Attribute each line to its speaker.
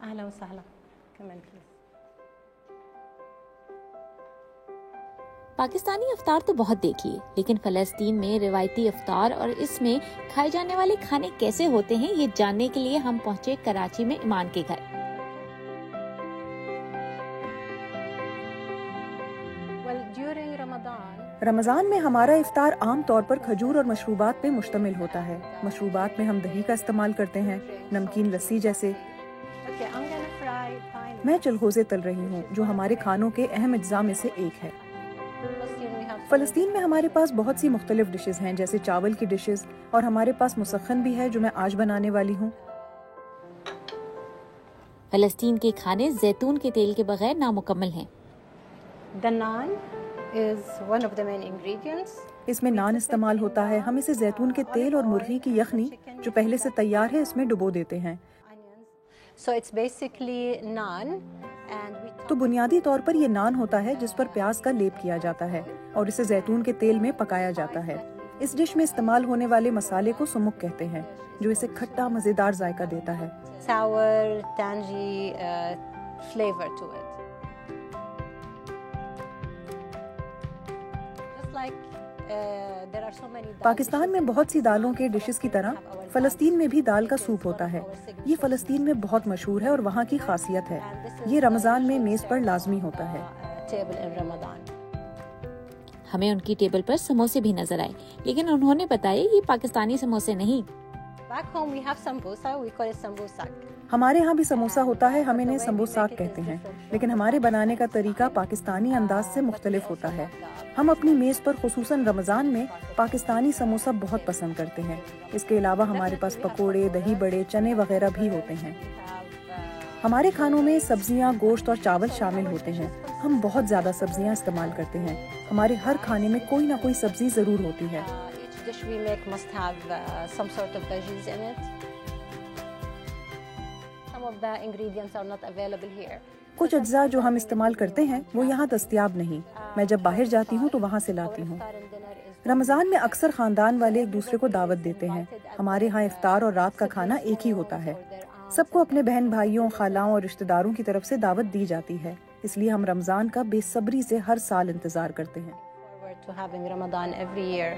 Speaker 1: أهلا وسهلا كمان بليز.
Speaker 2: پاکستانی افطار تو بہت دیکھ لیے، لیکن فلسطین میں روایتی افطار اور اس میں کھائے جانے والے کھانے کیسے ہوتے ہیں، یہ جاننے کے لیے ہم پہنچے کراچی میں ایمان کے گھر۔
Speaker 3: رمضان میں ہمارا افطار عام طور پر کھجور اور مشروبات پہ مشتمل ہوتا ہے۔ مشروبات میں ہم دہی کا استعمال کرتے ہیں، نمکین لسی جیسے۔ میں چلغوزے تل رہی ہوں جو ہمارے کھانوں کے اہم اجزاء میں سے ایک ہے۔ فلسطین میں ہمارے پاس بہت سی مختلف ڈشز ہیں، جیسے چاول کی ڈشز، اور ہمارے پاس مسخن بھی ہے جو میں آج بنانے والی ہوں۔
Speaker 2: فلسطین کے کھانے زیتون کے تیل کے بغیر نامکمل ہیں۔
Speaker 1: The naan is one of the main ingredients.
Speaker 3: اس میں نان استعمال ہوتا ہے۔ ہم اسے زیتون کے تیل اور مرغی کی یخنی جو پہلے سے تیار ہے اس میں ڈبو دیتے ہیں۔
Speaker 1: So it's basically naan and we
Speaker 3: تو بنیادی طور پر یہ نان ہوتا ہے جس پر پیاز کا لیپ کیا جاتا ہے اور اسے زیتون کے تیل میں پکایا جاتا ہے۔ اس ڈش میں استعمال ہونے والے مسالے کو سمک کہتے ہیں جو اسے کھٹا مزیدار ذائقہ دیتا ہے۔
Speaker 1: sour, tangy flavor to it. Just like there are so many
Speaker 3: Pakistan میں بہت سی دالوں کے ڈشز کی طرح فلسطین میں بھی دال کا سوپ ہوتا ہے۔ یہ فلسطین میں بہت مشہور ہے اور وہاں کی خاصیت ہے۔ یہ رمضان میں میز پر لازمی ہوتا ہے۔
Speaker 1: table in Ramadan.
Speaker 2: ہمیں ان کی ٹیبل پر سموسے بھی نظر آئے، لیکن انہوں نے بتایا یہ پاکستانی سموسے نہیں۔
Speaker 1: Back home we have sambusa, we call it sambusak.
Speaker 3: ہمارے ہاں بھی سموسہ ہوتا ہے، ہم انہیں سمبوساک کہتے ہیں، لیکن ہمارے بنانے کا طریقہ پاکستانی انداز سے مختلف ہوتا ہے۔ ہم اپنی میز پر خصوصاً رمضان میں پاکستانی سموسہ بہت پسند کرتے ہیں۔ اس کے علاوہ ہمارے پاس پکوڑے، دہی بڑے، چنے وغیرہ بھی ہوتے ہیں۔ ہمارے کھانوں میں سبزیاں، گوشت اور چاول شامل ہوتے ہیں۔ ہم بہت زیادہ سبزیاں استعمال کرتے ہیں۔ ہمارے ہر کھانے میں کوئی نہ کوئی سبزی ضرور ہوتی ہے۔
Speaker 1: Each dish we make must have some sort of veggies in it. Some of the ingredients are not available here.
Speaker 3: کچھ اجزاء جو ہم استعمال کرتے ہیں وہ یہاں دستیاب نہیں۔ میں جب باہر جاتی ہوں تو وہاں سے لاتی ہوں۔ رمضان میں اکثر خاندان والے ایک دوسرے کو دعوت دیتے ہیں۔ ہمارے ہاں افطار اور رات کا کھانا ایک ہی ہوتا ہے۔ سب کو اپنے بہن بھائیوں، خالاؤں اور رشتہ داروں کی طرف سے دعوت دی جاتی ہے، اس لیے ہم رمضان کا بے صبری سے ہر سال انتظار کرتے ہیں۔
Speaker 1: Forward to having Ramadan every year.